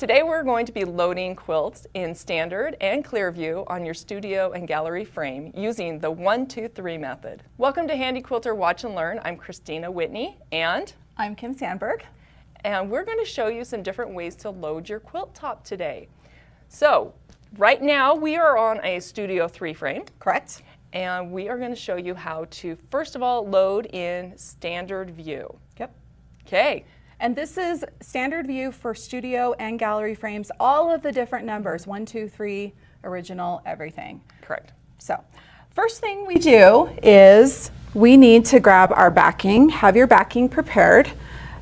Today we're going to be loading quilts in Standard and Clearview on your studio and gallery frame using the 1, 2, 3 method. Welcome to Handi Quilter Watch and Learn. I'm Kristina Whitney and I'm Kim Sandberg. And we're going to show you some different ways to load your quilt top today. So right now we are on a Studio 3 frame. Correct. And we are going to show you how to first of all load in Standard View. Yep. Okay. And this is Standard View for studio and gallery frames, all of the different numbers, 1, 2, 3, original, everything. Correct. So first thing we do is we need to grab our backing, have your backing prepared,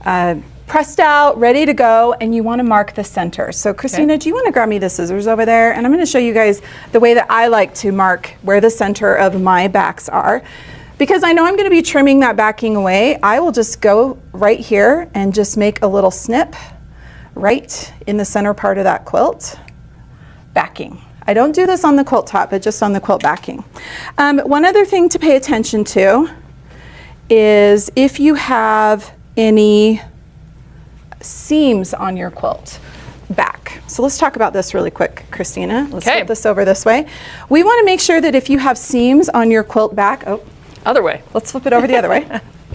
pressed out, ready to go, and you want to mark the center. So Kristina, do you want to grab me the scissors over there? And I'm going to show you guys the way that I like to mark where the center of my backs are. Because I know I'm going to be trimming that backing away, I will just go right here and just make a little snip right in the center part of that quilt backing. I don't do this on the quilt top, but just on the quilt backing. One other thing to pay attention to is if you have any seams on your quilt back. So let's talk about this really quick, Kristina. Let's flip this over this way. We want to make sure that if you have seams on your quilt back, other way. Let's flip it over the other way.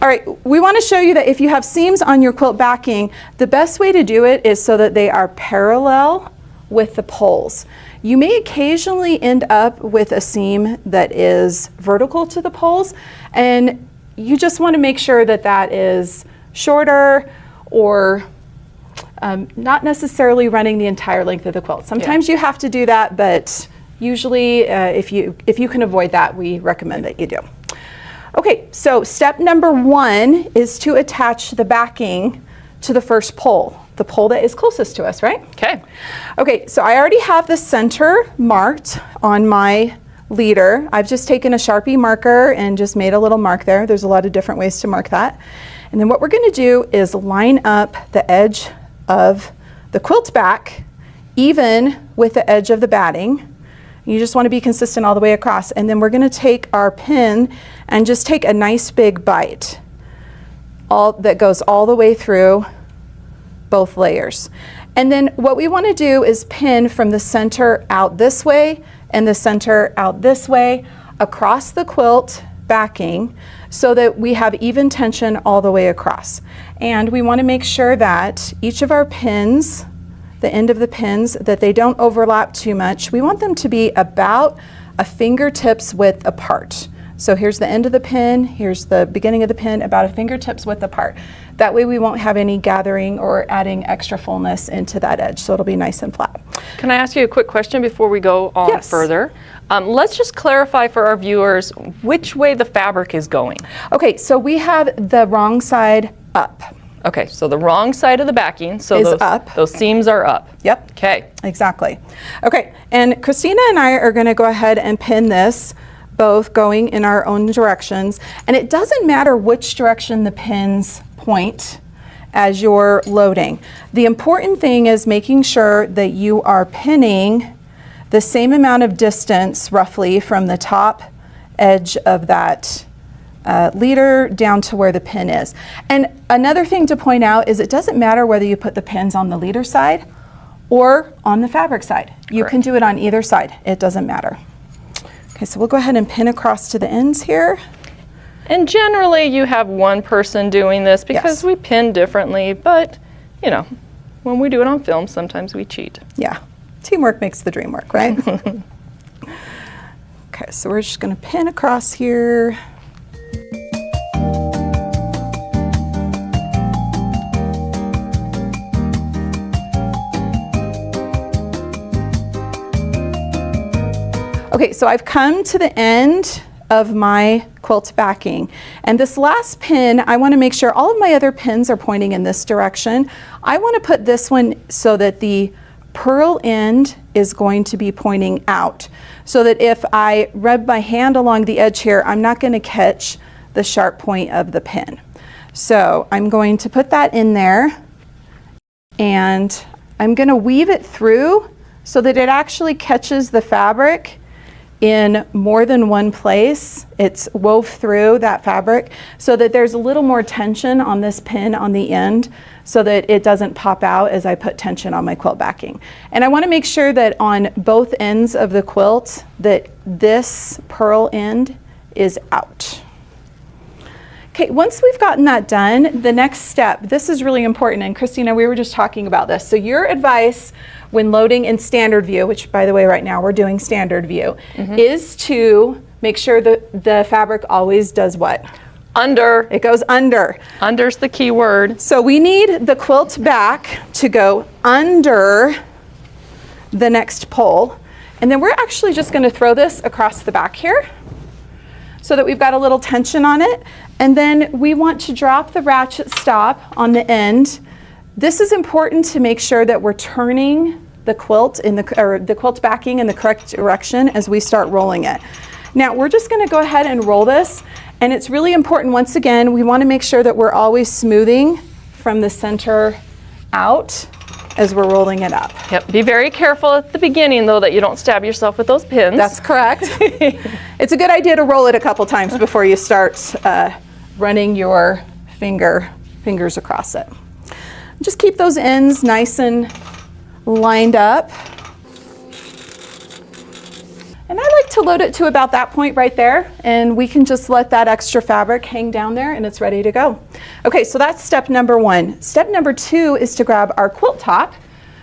All right, we want to show you that if you have seams on your quilt backing, the best way to do it is so that they are parallel with the poles. You may occasionally end up with a seam that is vertical to the poles, and you just want to make sure that that is shorter or not necessarily running the entire length of the quilt. Sometimes you have to do that, but usually if you can avoid that, we recommend that you do. Okay, so step number 1 is to attach the backing to the first pole, the pole that is closest to us, right? Okay. Okay, so I already have the center marked on my leader. I've just taken a Sharpie marker and just made a little mark there. There's a lot of different ways to mark that. And then what we're going to do is line up the edge of the quilt back even with the edge of the batting. You just want to be consistent all the way across. And then we're going to take our pin and just take a nice big bite that goes all the way through both layers. And then what we want to do is pin from the center out this way and the center out this way across the quilt backing so that we have even tension all the way across. And we want to make sure that each of our pins, the end of the pins, that they don't overlap too much. We want them to be about a fingertips width apart. So here's the end of the pin, here's the beginning of the pin, about a fingertips width apart. That way we won't have any gathering or adding extra fullness into that edge, so it'll be nice and flat. Can I ask you a quick question before we go on further? Let's just clarify for our viewers which way the fabric is going. Okay, so we have the wrong side up. Okay, so the wrong side of the backing, so is up. Those seams are up. Yep. Okay. Exactly. Okay, and Kristina and I are going to go ahead and pin this, both going in our own directions. And it doesn't matter which direction the pins point as you're loading. The important thing is making sure that you are pinning the same amount of distance, roughly, from the top edge of that leader down to where the pin is. And another thing to point out is it doesn't matter whether you put the pins on the leader side or on the fabric side. You can do it on either side. It doesn't matter. Okay, so we'll go ahead and pin across to the ends here. And generally you have one person doing this because we pin differently, but you know, when we do it on film, sometimes we cheat. Yeah, teamwork makes the dream work, right? Okay, so we're just going to pin across here. Okay, so I've come to the end of my quilt backing. And this last pin, I want to make sure all of my other pins are pointing in this direction. I want to put this one so that the purl end is going to be pointing out. So that if I rub my hand along the edge here, I'm not going to catch the sharp point of the pin. So I'm going to put that in there and I'm going to weave it through so that it actually catches the fabric in more than one place. It's wove through that fabric so that there's a little more tension on this pin on the end so that it doesn't pop out as I put tension on my quilt backing. And I want to make sure that on both ends of the quilt that this purl end is out. Okay, once we've gotten that done, the next step, this is really important, and Kristina, we were just talking about this. So your advice when loading in standard view, which by the way right now we're doing standard view, is to make sure that the fabric always does what? Under. It goes under. Under's the key word. So we need the quilt back to go under the next pole. And then we're actually just going to throw this across the back here so that we've got a little tension on it. And then we want to drop the ratchet stop on the end. This is important to make sure that we're turning the quilt the quilt backing in the correct direction as we start rolling it. Now we're just going to go ahead and roll this, and it's really important, once again, we want to make sure that we're always smoothing from the center out as we're rolling it up. Yep, be very careful at the beginning though that you don't stab yourself with those pins. That's correct. It's a good idea to roll it a couple times before you start running your fingers across it. Just keep those ends nice and lined up. And I like to load it to about that point right there, and we can just let that extra fabric hang down there and it's ready to go. Okay, so that's step number one. Step number two is to grab our quilt top,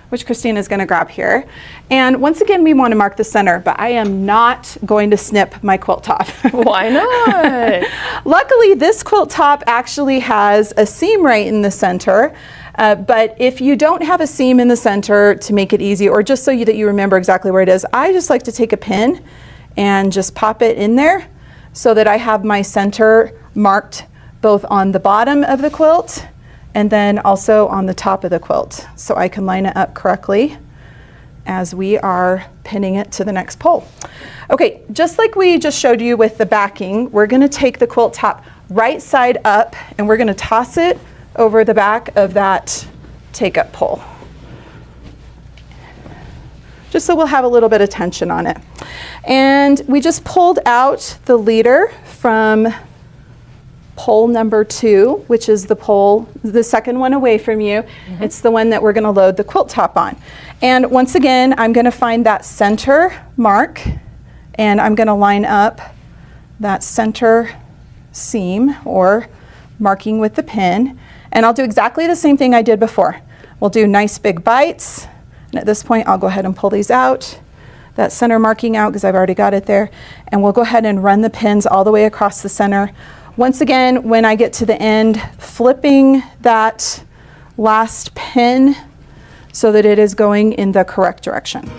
which Kristina is going to grab here. And once again, we want to mark the center, but I am not going to snip my quilt top. Why not? Luckily, this quilt top actually has a seam right in the center. But if you don't have a seam in the center, to make it easy, or just so that you remember exactly where it is, I just like to take a pin and just pop it in there so that I have my center marked both on the bottom of the quilt and then also on the top of the quilt, so I can line it up correctly as we are pinning it to the next pole. Okay, just like we just showed you with the backing, we're going to take the quilt top right side up and we're going to toss it over the back of that take-up pole, just so we'll have a little bit of tension on it. And we just pulled out the leader from pole number 2, which is the pole, the second one away from you. It's the one that we're going to load the quilt top on. And once again, I'm going to find that center mark, and I'm going to line up that center seam or marking with the pin. And I'll do exactly the same thing I did before. We'll do nice big bites. And at this point, I'll go ahead and pull these out, that center marking out because I've already got it there. And we'll go ahead and run the pins all the way across the center. Once again, when I get to the end, flipping that last pin so that it is going in the correct direction.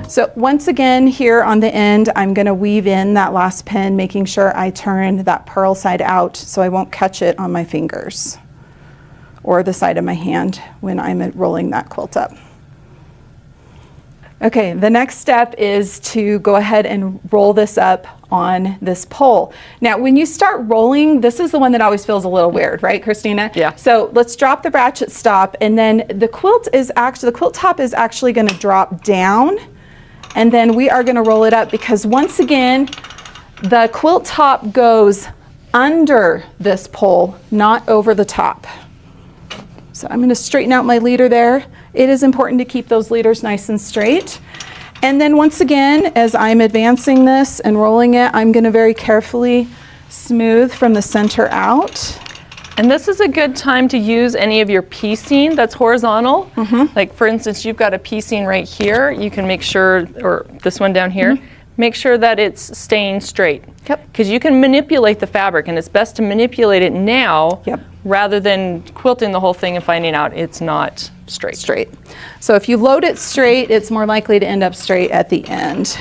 So once again, here on the end, I'm going to weave in that last pin, making sure I turn that purl side out so I won't catch it on my fingers or the side of my hand when I'm rolling that quilt up. Okay, the next step is to go ahead and roll this up on this pole. Now, when you start rolling, this is the one that always feels a little weird, right, Kristina? Yeah. So let's drop the ratchet stop, and then the quilt top is actually going to drop down. And then we are going to roll it up because once again, the quilt top goes under this pole, not over the top. So I'm going to straighten out my leader there. It is important to keep those leaders nice and straight. And then once again, as I'm advancing this and rolling it, I'm going to very carefully smooth from the center out. And this is a good time to use any of your piecing that's horizontal. Like for instance, you've got a piecing right here. You can make sure, or this one down here, make sure that it's staying straight. Yep. Because you can manipulate the fabric, and it's best to manipulate it now rather than quilting the whole thing and finding out it's not straight. So if you load it straight, it's more likely to end up straight at the end.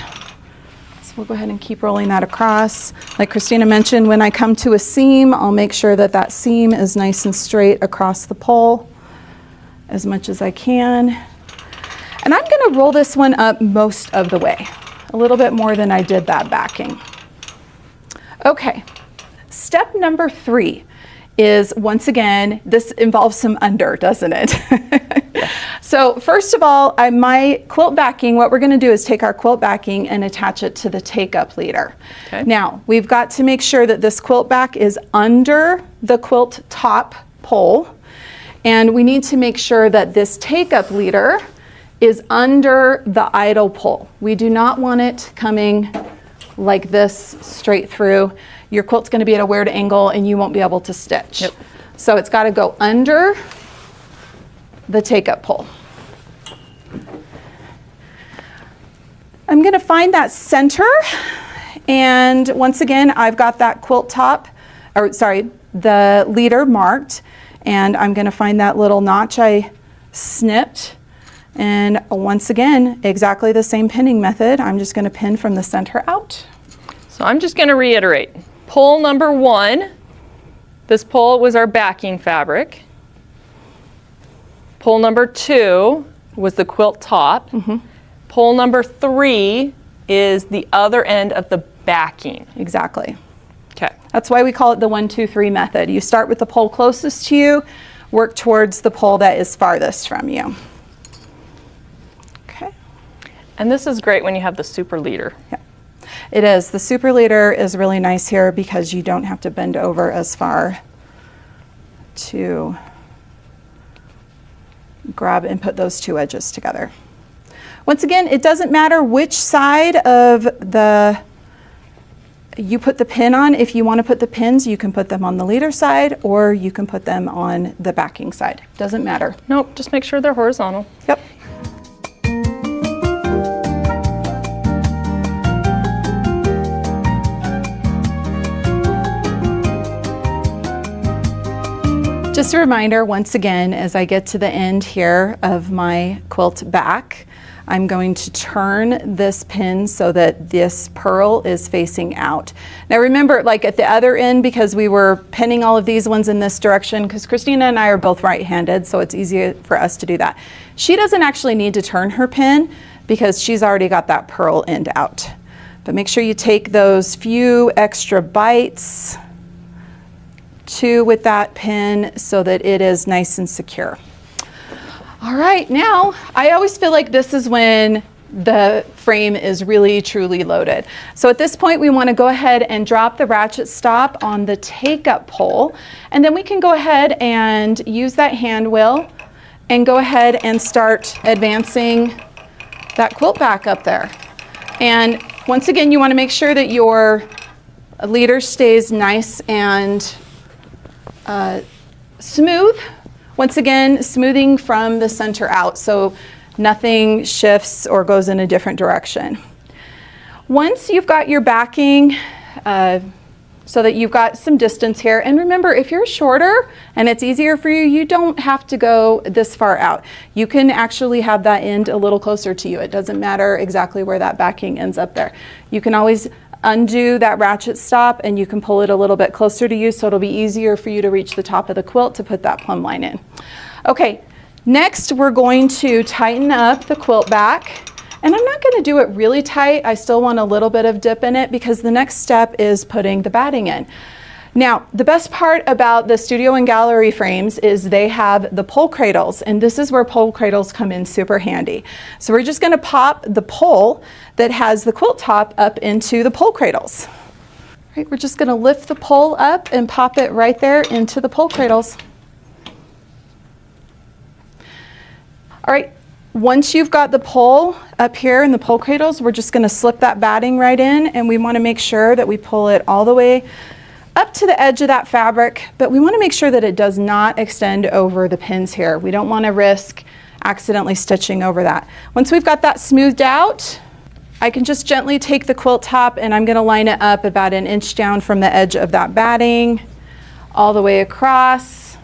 We'll go ahead and keep rolling that across. Like Kristina mentioned, when I come to a seam, I'll make sure that that seam is nice and straight across the pole as much as I can. And I'm going to roll this one up most of the way, a little bit more than I did that backing. Okay, step number 3 is, once again, this involves some under, doesn't it? So first of all, my quilt backing, what we're going to do is take our quilt backing and attach it to the take-up leader. Okay. Now, we've got to make sure that this quilt back is under the quilt top pole, and we need to make sure that this take-up leader is under the idle pole. We do not want it coming like this straight through. Your quilt's going to be at a weird angle and you won't be able to stitch. Yep. So it's got to go under the take-up pole. I'm going to find that center, and once again I've got that quilt top, or sorry, the leader marked, and I'm going to find that little notch I snipped, and once again exactly the same pinning method. I'm just going to pin from the center out. So I'm just going to reiterate. Pole number 1, this pole was our backing fabric. Pole number 2 was the quilt top. Pole number 3 is the other end of the backing. Exactly. Okay. That's why we call it the 1, 2, 3 method. You start with the pole closest to you, work towards the pole that is farthest from you. Okay. And this is great when you have the super leader. Yeah. It is. The super leader is really nice here because you don't have to bend over as far to grab and put those two edges together. Once again, it doesn't matter which side of you put the pin on. If you want to put the pins, you can put them on the leader side or you can put them on the backing side. Doesn't matter. Nope, just make sure they're horizontal. Yep. Just a reminder, once again, as I get to the end here of my quilt back, I'm going to turn this pin so that this purl is facing out. Now remember, like at the other end, because we were pinning all of these ones in this direction, because Kristina and I are both right-handed, so it's easier for us to do that. She doesn't actually need to turn her pin because she's already got that purl end out. But make sure you take those few extra bites with that pin so that it is nice and secure. All right, now I always feel like this is when the frame is really truly loaded. So at this point we want to go ahead and drop the ratchet stop on the take-up pole, and then we can go ahead and use that hand wheel and go ahead and start advancing that quilt back up there. And once again, you want to make sure that your leader stays nice and smooth. Once again, smoothing from the center out so nothing shifts or goes in a different direction. Once you've got your backing so that you've got some distance here, and remember, if you're shorter and it's easier for you, you don't have to go this far out. You can actually have that end a little closer to you. It doesn't matter exactly where that backing ends up there. You can always undo that ratchet stop and you can pull it a little bit closer to you so it'll be easier for you to reach the top of the quilt to put that plumb line in. Okay, next we're going to tighten up the quilt back, and I'm not going to do it really tight. I still want a little bit of dip in it because the next step is putting the batting in. Now, the best part about the studio and gallery frames is they have the pole cradles, and this is where pole cradles come in super handy. So we're just going to pop the pole that has the quilt top up into the pole cradles. Right, we're just going to lift the pole up and pop it right there into the pole cradles. All right, once you've got the pole up here in the pole cradles, we're just going to slip that batting right in, and we want to make sure that we pull it all the way up to the edge of that fabric, but we want to make sure that it does not extend over the pins here. We don't want to risk accidentally stitching over that. Once we've got that smoothed out, I can just gently take the quilt top and I'm going to line it up about 1 inch down from the edge of that batting all the way across,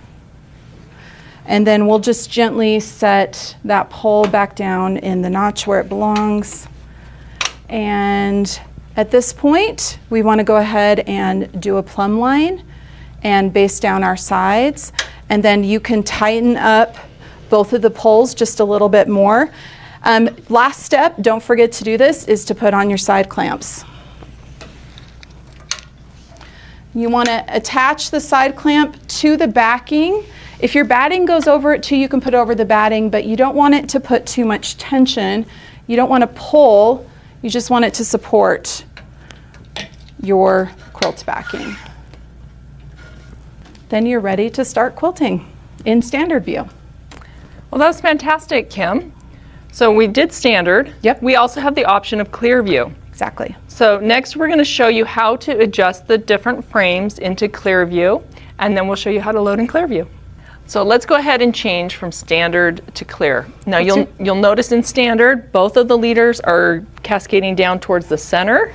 and then we'll just gently set that pole back down in the notch where it belongs. And at this point, we want to go ahead and do a plumb line and base down our sides. And then you can tighten up both of the poles just a little bit more. Last step, don't forget to do this, is to put on your side clamps. You want to attach the side clamp to the backing. If your batting goes over it too, you can put over the batting, but you don't want it to put too much tension. You don't want to pull, you just want it to support your quilt backing. Then you're ready to start quilting in standard view. Well, that was fantastic, Kim. So we did standard. Yep. We also have the option of clear view. Exactly. So next we're going to show you how to adjust the different frames into Clearview, and then we'll show you how to load in Clearview. So let's go ahead and change from standard to clear. Now you'll notice in standard both of the leaders are cascading down towards the center.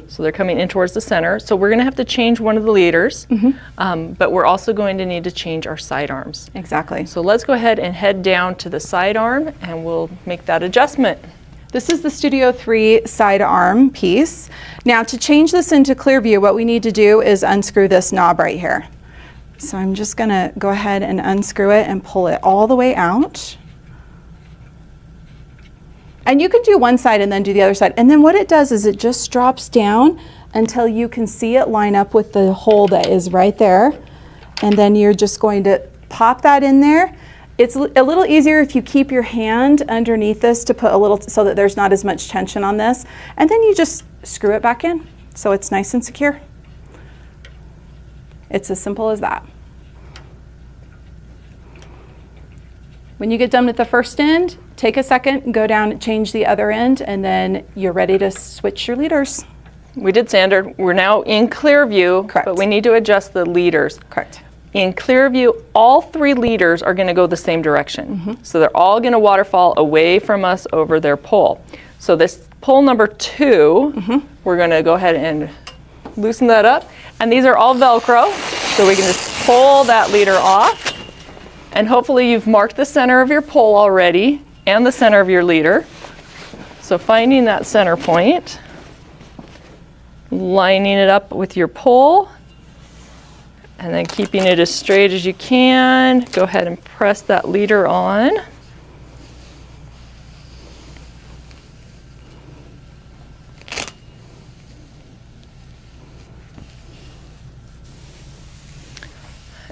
So they're coming in towards the center. So we're going to have to change one of the leaders, but we're also going to need to change our side arms. Exactly. So let's go ahead and head down to the side arm and we'll make that adjustment. This is the Studio 3 side arm piece. Now to change this into Clearview, what we need to do is unscrew this knob right here. So I'm just gonna go ahead and unscrew it and pull it all the way out. And you can do one side and then do the other side. And then what it does is it just drops down until you can see it line up with the hole that is right there. And then you're just going to pop that in there. It's a little easier if you keep your hand underneath this to put a little, so that there's not as much tension on this. And then you just screw it back in so it's nice and secure. It's as simple as that. When you get done with the first end, take a second and go down and change the other end, and then you're ready to switch your leaders. We did standard. We're now in Clearview, Correct. but we need to adjust the leaders. Correct. In Clearview, all three leaders are going to go the same direction. So they're all going to waterfall away from us over their pole. So this pole number 2, we're going to go ahead and loosen that up. And these are all Velcro, so we can just pull that leader off. And hopefully you've marked the center of your pole already and the center of your leader. So finding that center point, lining it up with your pole, and then keeping it as straight as you can. Go ahead and press that leader on.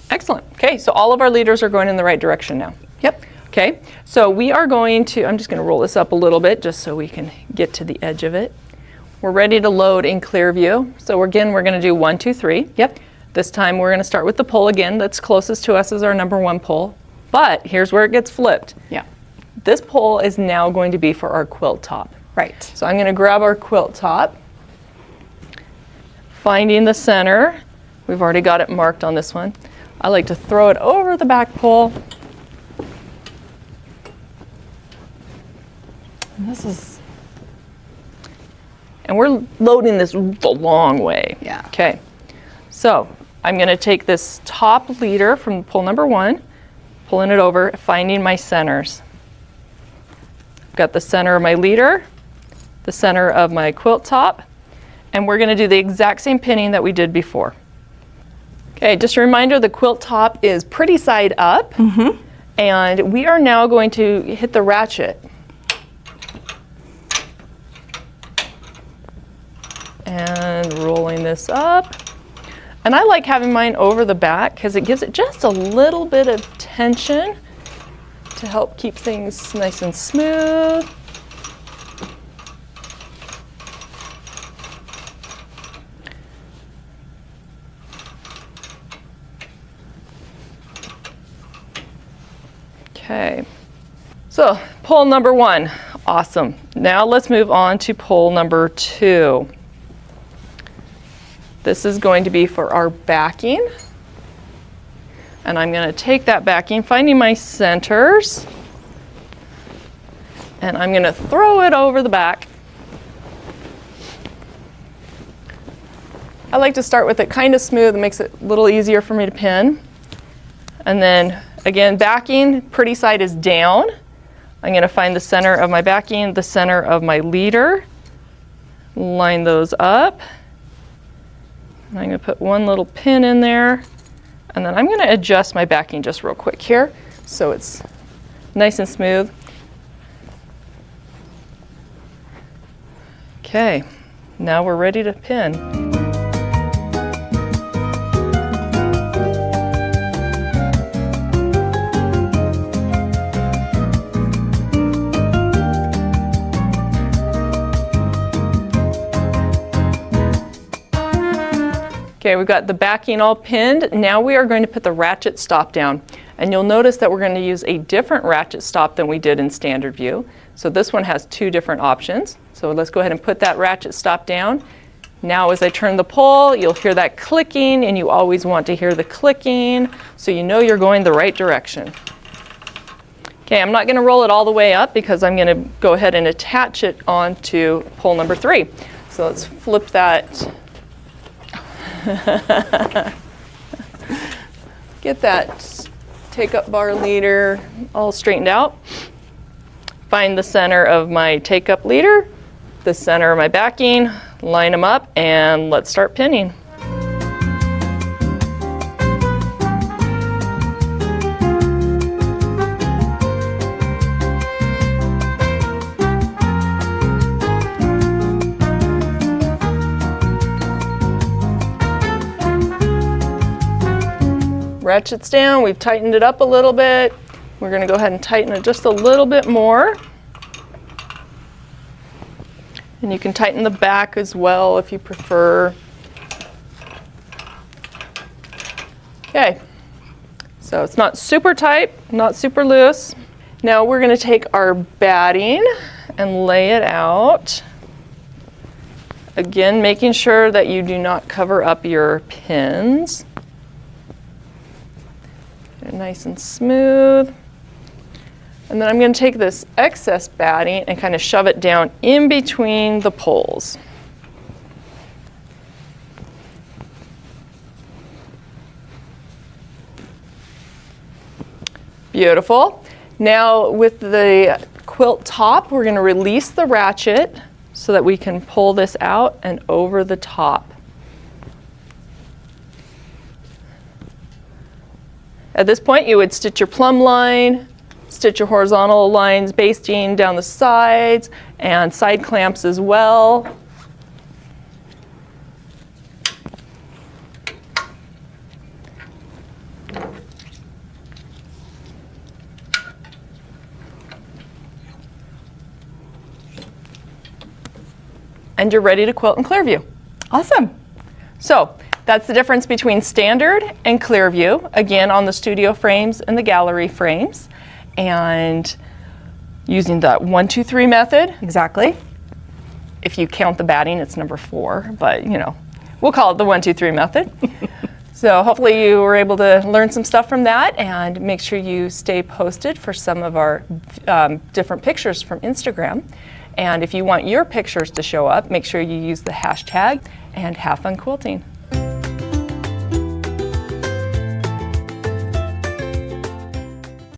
Excellent. Okay, so all of our leaders are going in the right direction now. Yep. Okay, so we are going to, I'm just going to roll this up a little bit just so we can get to the edge of it. We're ready to load in Clearview. So again, we're going to do 1, 2, 3. Yep. This time we're going to start with the pole again that's closest to us as our number 1 pole. But here's where it gets flipped. Yeah. This pole is now going to be for our quilt top. Right. So I'm going to grab our quilt top, finding the center. We've already got it marked on this one. I like to throw it over the back pole. And we're loading this the long way. Yeah. Okay. So I'm going to take this top leader from pole number 1, pulling it over, finding my centers. I've got the center of my leader, the center of my quilt top, and we're going to do the exact same pinning that we did before. Okay, just a reminder, the quilt top is pretty side up, and we are now going to hit the ratchet. And rolling this up. And I like having mine over the back because it gives it just a little bit of tension to help keep things nice and smooth. Okay, so pole number 1, awesome. Now let's move on to pole number 2. This is going to be for our backing. And I'm going to take that backing, finding my centers, and I'm going to throw it over the back. I like to start with it kind of smooth. It makes it a little easier for me to pin. And then again, backing, pretty side is down. I'm going to find the center of my backing, the center of my leader, line those up. And I'm going to put one little pin in there, and then I'm going to adjust my backing just real quick here so it's nice and smooth. Okay, now we're ready to pin. Okay, we've got the backing all pinned. Now we are going to put the ratchet stop down. And you'll notice that we're going to use a different ratchet stop than we did in standard view. So this one has two different options. So let's go ahead and put that ratchet stop down. Now as I turn the pole, you'll hear that clicking, and you always want to hear the clicking so you know you're going the right direction. Okay, I'm not going to roll it all the way up because I'm going to go ahead and attach it onto pole number 3. So let's flip that. Get that take-up bar leader all straightened out. Find the center of my take-up leader, the center of my backing, line them up, and let's start pinning. Ratchets down, we've tightened it up a little bit. We're going to go ahead and tighten it just a little bit more. And you can tighten the back as well if you prefer. Okay, so it's not super tight, not super loose. Now we're going to take our batting and lay it out. Again, making sure that you do not cover up your pins. Get it nice and smooth. And then I'm going to take this excess batting and kind of shove it down in between the poles. Beautiful. Now with the quilt top, we're going to release the ratchet so that we can pull this out and over the top. At this point, you would stitch your plumb line, stitch your horizontal lines basting down the sides, and side clamps as well. And you're ready to quilt in Clearview. Awesome. So that's the difference between standard and Clearview, again on the studio frames and the gallery frames. And using the 1, 2, 3 method. Exactly. If you count the batting, it's number 4, but you know, we'll call it the 1, 2, 3 method. So hopefully you were able to learn some stuff from that, and make sure you stay posted for some of our different pictures from Instagram. And if you want your pictures to show up, make sure you use the hashtag and have fun quilting.